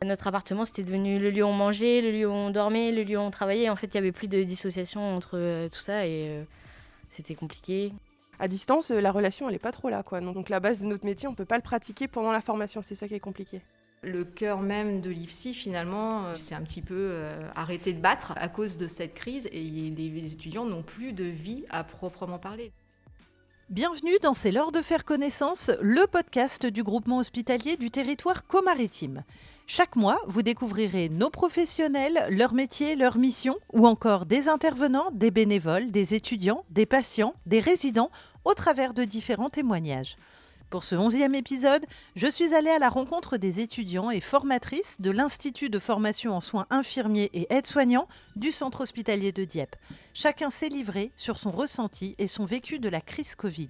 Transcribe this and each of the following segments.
Notre appartement, c'était devenu le lieu où on mangeait, le lieu où on dormait, le lieu où on travaillait. En fait, il n'y avait plus de dissociation entre tout ça et c'était compliqué. À distance, la relation, elle n'est pas trop là, quoi. Donc la base de notre métier, on ne peut pas le pratiquer pendant la formation, c'est ça qui est compliqué. Le cœur même de l'IFSI, finalement, c'est un petit peu arrêté de battre à cause de cette crise et les étudiants n'ont plus de vie à proprement parler. Bienvenue dans C'est l'heure de faire connaissance, le podcast du groupement hospitalier du territoire comaritime. Chaque mois, vous découvrirez nos professionnels, leur métier, leur mission, ou encore des intervenants, des bénévoles, des étudiants, des patients, des résidents, au travers de différents témoignages. Pour ce 11e épisode, je suis allée à la rencontre des étudiants et formatrices de l'Institut de formation en soins infirmiers et aides-soignants du centre hospitalier de Dieppe. Chacun s'est livré sur son ressenti et son vécu de la crise Covid.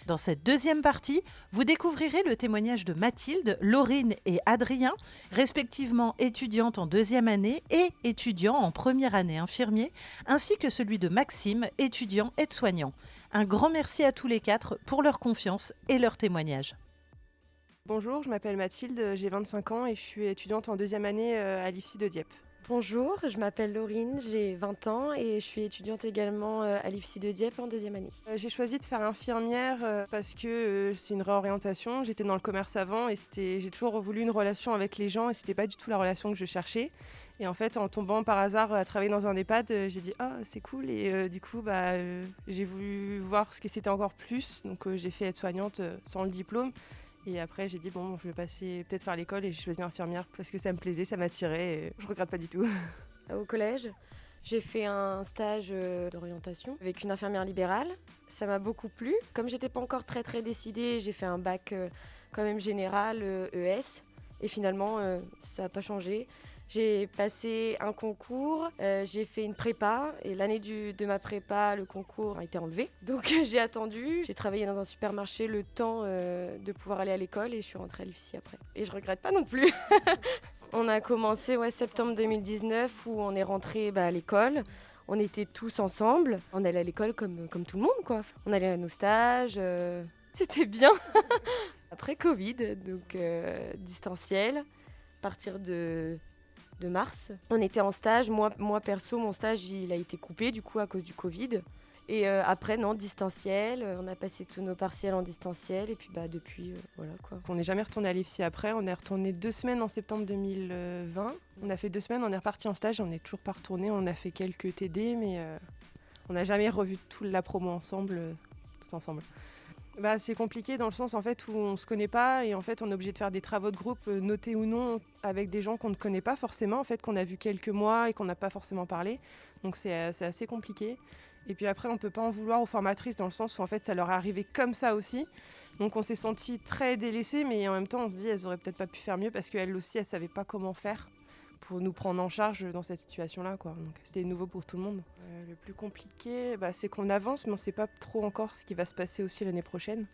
Dans cette deuxième partie, vous découvrirez le témoignage de Mathilde, Laurine et Adrien, respectivement étudiantes en deuxième année et étudiants en première année infirmier, ainsi que celui de Maxime, étudiant aide-soignant. Un grand merci à tous les quatre pour leur confiance et leur témoignage. Bonjour, je m'appelle Mathilde, j'ai 25 ans et je suis étudiante en deuxième année à l'IFSI de Dieppe. Bonjour, je m'appelle Laurine, j'ai 20 ans et je suis étudiante également à l'IFSI de Dieppe en deuxième année. J'ai choisi de faire infirmière parce que c'est une réorientation. J'étais dans le commerce avant et j'ai toujours voulu une relation avec les gens et c'était pas du tout la relation que je cherchais. Et en fait, en tombant par hasard à travailler dans un EHPAD, j'ai dit « Ah, c'est cool » et du coup, j'ai voulu voir ce que c'était encore plus. Donc j'ai fait aide-soignante sans le diplôme. Et après, j'ai dit, bon, je vais passer peut-être faire l'école et j'ai choisi infirmière parce que ça me plaisait, ça m'attirait et je regrette pas du tout. Au collège, j'ai fait un stage d'orientation avec une infirmière libérale. Ça m'a beaucoup plu. Comme j'étais pas encore très décidée, j'ai fait un bac quand même général, ES. Et finalement, ça n'a pas changé. J'ai passé un concours, j'ai fait une prépa et l'année de ma prépa, le concours a été enlevé. Donc j'ai attendu, j'ai travaillé dans un supermarché le temps de pouvoir aller à l'école et je suis rentrée à l'IFSI après. Et je regrette pas non plus. On a commencé septembre 2019 où on est rentré à l'école. On était tous ensemble. On allait à l'école comme tout le monde, quoi. On allait à nos stages. C'était bien. Après Covid, donc distanciel, à partir de mars. On était en stage, moi perso, mon stage il a été coupé du coup à cause du Covid. Et après, non, distanciel, on a passé tous nos partiels en distanciel et puis depuis, voilà quoi. On n'est jamais retourné à l'IFSI après, on est retourné 2 semaines en septembre 2020. On a fait 2 semaines, on est reparti en stage, on n'est toujours pas retourné, on a fait quelques TD, mais on n'a jamais revu toute la promo ensemble, tous ensemble. C'est compliqué dans le sens en fait où on se connaît pas et en fait on est obligé de faire des travaux de groupe notés ou non avec des gens qu'on ne connaît pas forcément en fait qu'on a vu quelques mois et qu'on n'a pas forcément parlé, donc c'est assez compliqué. Et puis après on peut pas en vouloir aux formatrices dans le sens où en fait ça leur est arrivé comme ça aussi, donc on s'est senti très délaissés, mais en même temps on se dit elles auraient peut-être pas pu faire mieux parce qu'elles aussi elles savaient pas comment faire pour nous prendre en charge dans cette situation-là, quoi. Donc c'était nouveau pour tout le monde. Le plus compliqué, c'est qu'on avance, mais on ne sait pas trop encore ce qui va se passer aussi l'année prochaine.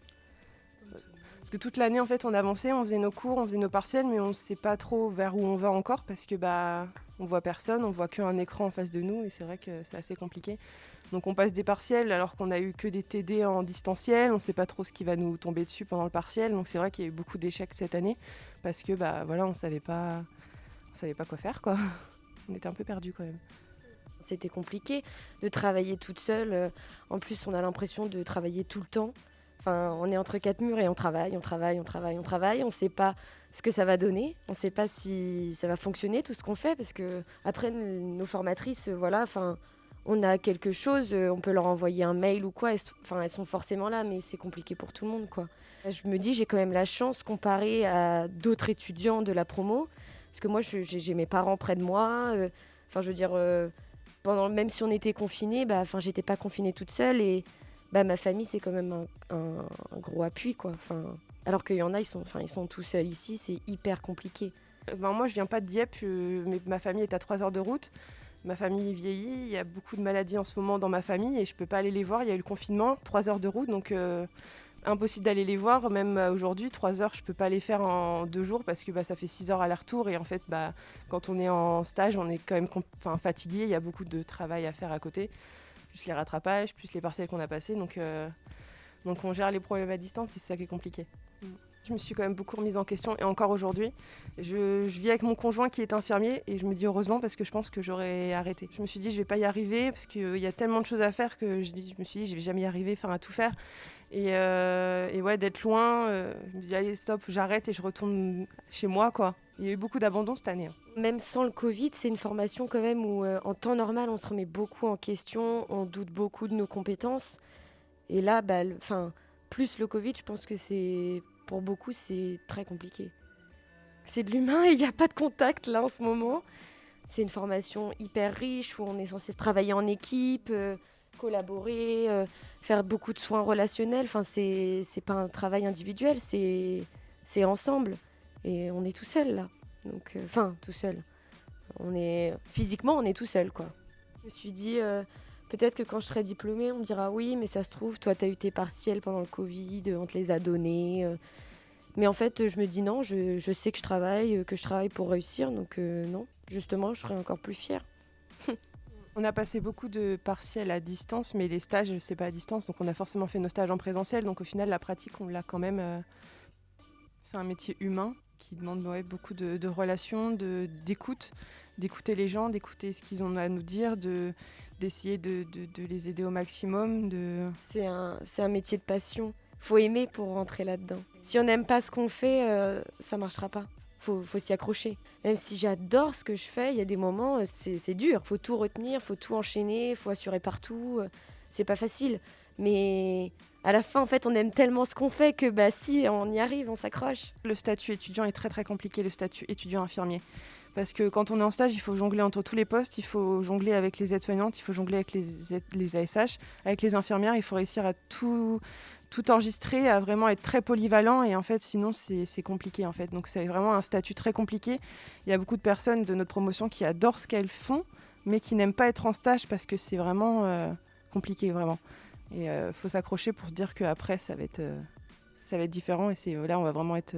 Parce que toute l'année, en fait, on avançait, on faisait nos cours, on faisait nos partiels, mais on ne sait pas trop vers où on va encore parce que on voit personne, on voit qu'un écran en face de nous et c'est vrai que c'est assez compliqué. Donc on passe des partiels alors qu'on a eu que des TD en distanciel, on ne sait pas trop ce qui va nous tomber dessus pendant le partiel. Donc c'est vrai qu'il y a eu beaucoup d'échecs cette année parce que on savait pas quoi faire, quoi. On était un peu perdus quand même. C'était compliqué de travailler toute seule. En plus, on a l'impression de travailler tout le temps. Enfin, on est entre 4 murs et on travaille. On ne sait pas ce que ça va donner. On ne sait pas si ça va fonctionner, tout ce qu'on fait. Parce que après, nos formatrices, on a quelque chose, on peut leur envoyer un mail ou quoi. Elles sont forcément là, mais c'est compliqué pour tout le monde, quoi. Je me dis, j'ai quand même la chance, comparé à d'autres étudiants de la promo, parce que moi, j'ai mes parents près de moi. Même si on était confinés, j'étais pas confinée toute seule. Et ma famille, c'est quand même un gros appui, quoi. Alors qu'il y en a, ils sont tout seuls ici, c'est hyper compliqué. Moi, je viens pas de Dieppe, mais ma famille est à 3 heures de route. Ma famille vieillit, il y a beaucoup de maladies en ce moment dans ma famille et je peux pas aller les voir. Il y a eu le confinement, 3 heures de route, donc impossible d'aller les voir. Même aujourd'hui, 3 heures, je peux pas les faire en 2 jours parce que ça fait 6 heures aller-retour. Et en fait, quand on est en stage, on est quand même fatigué. Il y a beaucoup de travail à faire à côté, plus les rattrapages, plus les partiels qu'on a passés. Donc on gère les problèmes à distance et c'est ça qui est compliqué. Je me suis quand même beaucoup remise en question et encore aujourd'hui, je vis avec mon conjoint qui est infirmier et je me dis heureusement parce que je pense que j'aurais arrêté. Je me suis dit je vais pas y arriver parce qu'il y a tellement de choses à faire que je me suis dit je vais jamais y arriver, enfin à tout faire. Et ouais, d'être loin, je me dis allez stop, j'arrête et je retourne chez moi quoi. Il y a eu beaucoup d'abandon cette année. Même sans le Covid, c'est une formation quand même où en temps normal on se remet beaucoup en question, on doute beaucoup de nos compétences. Et là, plus le Covid, je pense que pour beaucoup, c'est très compliqué. C'est de l'humain et il n'y a pas de contact là en ce moment. C'est une formation hyper riche où on est censé travailler en équipe, collaborer, faire beaucoup de soins relationnels. Enfin, c'est pas un travail individuel, c'est ensemble. Et on est tout seul là. Donc, tout seul. Physiquement, on est tout seul quoi. Je me suis dit... peut-être que quand je serai diplômée, on me dira oui, mais ça se trouve, toi, tu as eu tes partiels pendant le Covid, on te les a donnés. Mais en fait, je me dis non, je sais que je travaille pour réussir. Donc non, justement, je serai encore plus fière. On a passé beaucoup de partiels à distance, mais les stages, c'est pas à distance. Donc on a forcément fait nos stages en présentiel. Donc au final, la pratique, on l'a quand même... C'est un métier humain qui demande beaucoup de relations, d'écoute, d'écouter les gens, d'écouter ce qu'ils ont à nous dire, d'essayer de les aider au maximum. C'est un métier de passion. Faut aimer pour rentrer là-dedans. Si on n'aime pas ce qu'on fait, ça marchera pas. Faut s'y accrocher. Même si j'adore ce que je fais, il y a des moments, c'est dur. Faut tout retenir, faut tout enchaîner, faut assurer partout. C'est pas facile. Mais à la fin, en fait, on aime tellement ce qu'on fait que si on y arrive, on s'accroche. Le statut étudiant est très très compliqué, le statut étudiant infirmier. Parce que quand on est en stage, il faut jongler entre tous les postes, il faut jongler avec les aides-soignantes, il faut jongler avec les ASH, avec les infirmières, il faut réussir à tout enregistrer, à vraiment être très polyvalent et en fait sinon c'est compliqué en fait. Donc c'est vraiment un statut très compliqué. Il y a beaucoup de personnes de notre promotion qui adorent ce qu'elles font mais qui n'aiment pas être en stage parce que c'est vraiment compliqué vraiment. Et faut s'accrocher pour se dire qu'après ça va être différent et là on va vraiment être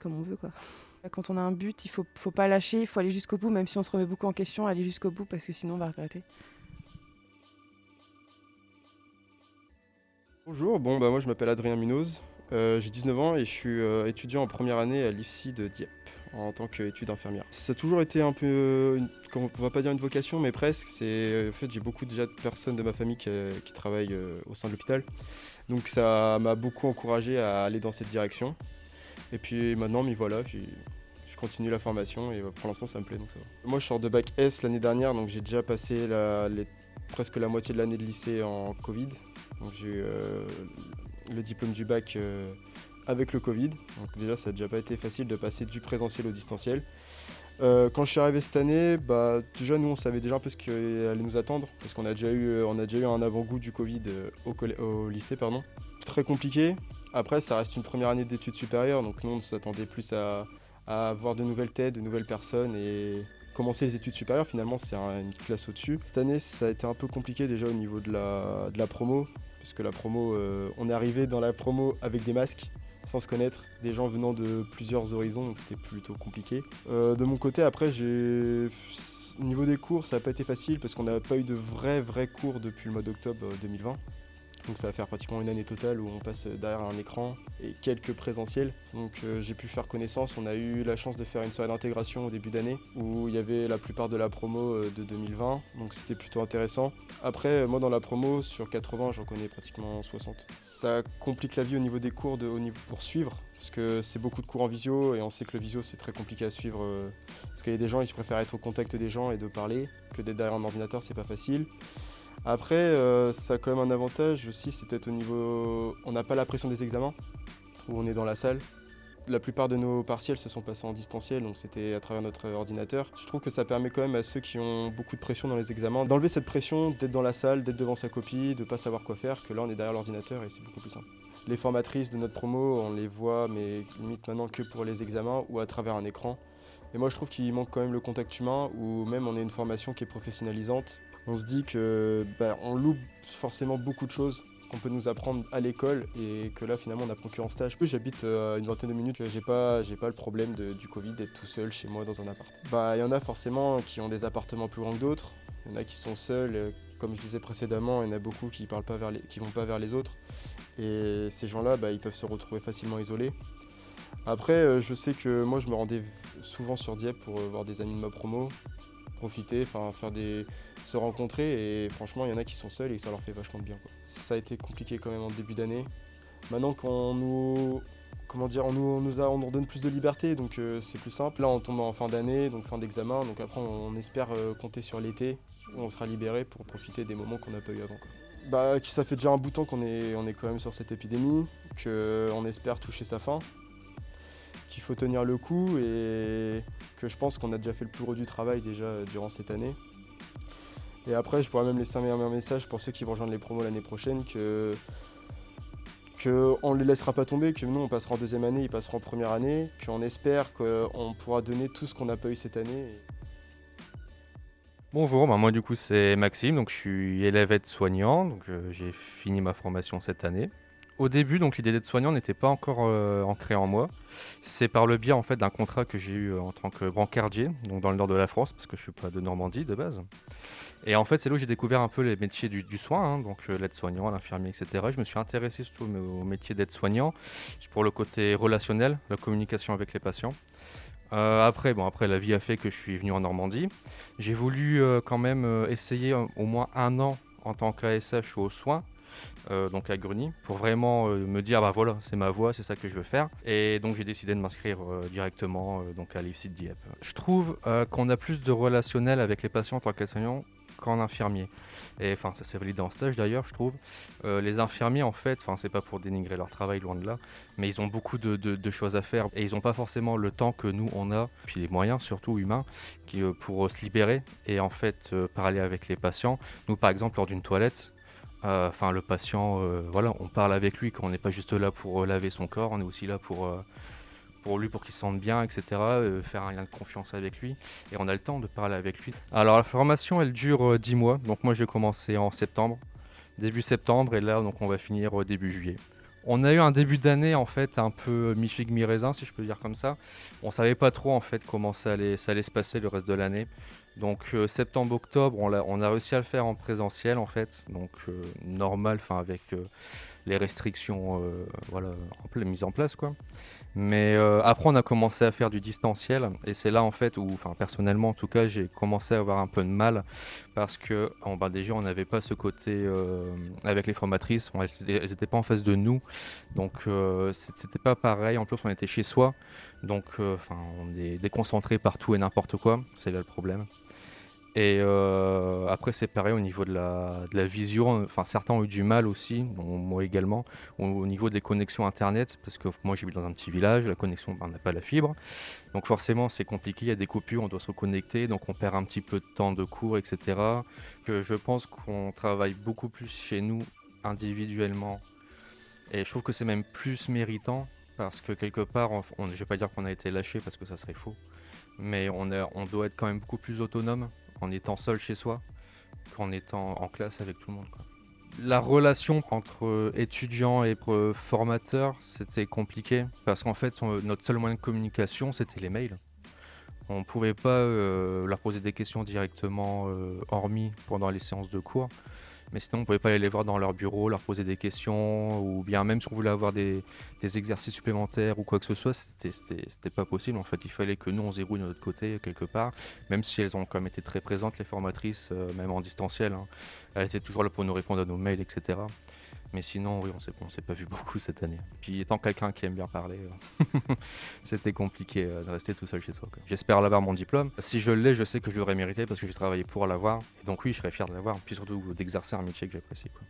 comme on veut quoi. Quand on a un but, il faut pas lâcher, il faut aller jusqu'au bout, même si on se remet beaucoup en question, aller jusqu'au bout parce que sinon on va regretter. Bonjour, moi je m'appelle Adrien Munoz, j'ai 19 ans et je suis étudiant en première année à l'IFSI de Dieppe en tant qu'étude infirmière. Ça a toujours été un peu, on va pas dire une vocation, mais presque. En fait, j'ai beaucoup déjà de personnes de ma famille qui travaillent au sein de l'hôpital, donc ça m'a beaucoup encouragé à aller dans cette direction. Et puis maintenant, m'y voilà, je continue la formation et pour l'instant ça me plaît donc ça va. Moi je sors de bac S l'année dernière, donc j'ai déjà passé presque la moitié de l'année de lycée en Covid. Donc j'ai eu le diplôme du bac avec le Covid. Donc déjà ça n'a déjà pas été facile de passer du présentiel au distanciel. Quand je suis arrivé cette année, déjà nous on savait déjà un peu ce qui allait nous attendre parce qu'on a déjà eu un avant-goût du Covid au lycée. Très compliqué. Après ça reste une première année d'études supérieures, donc nous on s'attendait plus à avoir de nouvelles têtes, de nouvelles personnes et commencer les études supérieures, finalement c'est une classe au-dessus. Cette année ça a été un peu compliqué déjà au niveau de la promo, puisque la promo, on est arrivé dans la promo avec des masques, sans se connaître, des gens venant de plusieurs horizons, donc c'était plutôt compliqué. De mon côté après, au niveau des cours ça n'a pas été facile parce qu'on n'a pas eu de vrais cours depuis le mois d'octobre 2020. Donc ça va faire pratiquement une année totale où on passe derrière un écran et quelques présentiels. Donc j'ai pu faire connaissance, on a eu la chance de faire une soirée d'intégration au début d'année où il y avait la plupart de la promo de 2020, donc c'était plutôt intéressant. Après moi dans la promo sur 80 j'en connais pratiquement 60. Ça complique la vie au niveau des cours pour suivre, parce que c'est beaucoup de cours en visio et on sait que le visio c'est très compliqué à suivre parce qu'il y a des gens ils préfèrent être au contact des gens et de parler que d'être derrière un ordinateur, c'est pas facile. Après, ça a quand même un avantage aussi, c'est peut-être au niveau... On n'a pas la pression des examens, où on est dans la salle. La plupart de nos partiels se sont passés en distanciel, donc c'était à travers notre ordinateur. Je trouve que ça permet quand même à ceux qui ont beaucoup de pression dans les examens d'enlever cette pression, d'être dans la salle, d'être devant sa copie, de ne pas savoir quoi faire, que là on est derrière l'ordinateur et c'est beaucoup plus simple. Les formatrices de notre promo, on les voit, mais limite maintenant que pour les examens ou à travers un écran. Et moi je trouve qu'il manque quand même le contact humain, ou même on a une formation qui est professionnalisante. On se dit que on loupe forcément beaucoup de choses qu'on peut nous apprendre à l'école et que là finalement on apprend que en stage. J'habite à une vingtaine de minutes, j'ai pas le problème du Covid d'être tout seul chez moi dans un appart. Il y en a forcément qui ont des appartements plus grands que d'autres, il y en a qui sont seuls, comme je disais précédemment, il y en a beaucoup qui vont pas vers les autres. Et ces gens-là, ils peuvent se retrouver facilement isolés. Après, je sais que moi, je me rendais souvent sur Dieppe pour voir des amis de ma promo, profiter, se rencontrer. Et franchement, il y en a qui sont seuls et ça leur fait vachement de bien, quoi. Ça a été compliqué quand même en début d'année. Maintenant qu'on nous redonne plus de liberté, donc c'est plus simple. Là, on tombe en fin d'année, donc fin d'examen. Donc après, on espère compter sur l'été où on sera libéré pour profiter des moments qu'on n'a pas eu avant, quoi. Ça fait déjà un bout de temps qu'on est quand même sur cette épidémie, qu'on espère toucher sa fin, qu'il faut tenir le coup et que je pense qu'on a déjà fait le plus gros du travail déjà durant cette année. Et après, je pourrais même laisser un message pour ceux qui vont rejoindre les promos l'année prochaine qu'on ne les laissera pas tomber, que nous on passera en deuxième année, ils passeront en première année, qu'on espère qu'on pourra donner tout ce qu'on n'a pas eu cette année. Bonjour, moi du coup c'est Maxime, donc je suis élève aide-soignant, donc j'ai fini ma formation cette année. Au début, donc l'idée d'aide-soignant n'était pas encore ancrée en moi. C'est par le biais en fait d'un contrat que j'ai eu en tant que brancardier, donc dans le nord de la France, parce que je suis pas de Normandie de base. Et en fait, c'est là où j'ai découvert un peu les métiers du soin, donc l'aide-soignant, l'infirmier, etc. Je me suis intéressé surtout au métier d'aide-soignant pour le côté relationnel, la communication avec les patients. Après, la vie a fait que je suis venu en Normandie. J'ai voulu quand même essayer au moins 1 an en tant qu'ASH aux soins, donc à Greny, pour vraiment me dire voilà, c'est ma voie, c'est ça que je veux faire. Et donc j'ai décidé de m'inscrire directement donc à l'IFSI de Dieppe. Je trouve qu'on a plus de relationnel avec les patients en tant qu'aide-soignant qu'en infirmier. Et ça s'est validé en stage d'ailleurs, je trouve. Les infirmiers en fait, c'est pas pour dénigrer leur travail, loin de là, mais ils ont beaucoup de choses à faire et ils n'ont pas forcément le temps que nous on a, puis les moyens surtout humains, pour se libérer et en fait parler avec les patients. Nous par exemple lors d'une toilette, le patient, on parle avec lui, quand on n'est pas juste là pour laver son corps, on est aussi là pour qu'il se sente bien, etc., faire un lien de confiance avec lui, et on a le temps de parler avec lui. Alors la formation, elle dure 10 mois, donc moi j'ai commencé en septembre, début septembre, et là donc on va finir début juillet. On a eu un début d'année en fait un peu mi-figue mi-raisin, si je peux dire comme ça. On savait pas trop en fait comment ça allait se passer le reste de l'année. Donc septembre-octobre, on a réussi à le faire en présentiel en fait, donc normal, avec les restrictions mises en place quoi. Mais après on a commencé à faire du distanciel et c'est là en fait où, personnellement en tout cas, j'ai commencé à avoir un peu de mal parce que déjà on n'avait pas ce côté avec les formatrices, elles n'étaient pas en face de nous, donc c'était pas pareil. En plus on était chez soi, donc on est déconcentré par tout et n'importe quoi, c'est là le problème. Et après c'est pareil au niveau de la vision, certains ont eu du mal aussi, moi également, au niveau des connexions internet, parce que moi j'habite dans un petit village, la connexion, on n'a pas la fibre, donc forcément c'est compliqué, il y a des coupures, on doit se reconnecter, donc on perd un petit peu de temps de cours, etc. Que je pense qu'on travaille beaucoup plus chez nous individuellement, et je trouve que c'est même plus méritant, parce que quelque part, je ne vais pas dire qu'on a été lâché parce que ça serait faux, mais on doit être quand même beaucoup plus autonome en étant seul chez soi qu'en étant en classe avec tout le monde, quoi. La relation entre étudiants et formateurs, c'était compliqué parce qu'en fait, notre seul moyen de communication, c'était les mails. On ne pouvait pas leur poser des questions directement, hormis pendant les séances de cours. Mais sinon, on ne pouvait pas aller les voir dans leur bureau, leur poser des questions, ou bien même si on voulait avoir des exercices supplémentaires ou quoi que ce soit, c'était pas possible. En fait, il fallait que nous, on se débrouille de notre côté, quelque part, même si elles ont quand même été très présentes, les formatrices, même en distanciel, hein. Elles étaient toujours là pour nous répondre à nos mails, etc. Mais sinon, oui, on s'est pas vu beaucoup cette année. Puis étant quelqu'un qui aime bien parler, c'était compliqué de rester tout seul chez soi, quoi. J'espère l'avoir mon diplôme. Si je l'ai, je sais que je l'aurais mérité parce que j'ai travaillé pour l'avoir. Et donc oui, je serais fier de l'avoir. Puis surtout d'exercer un métier que j'apprécie, quoi.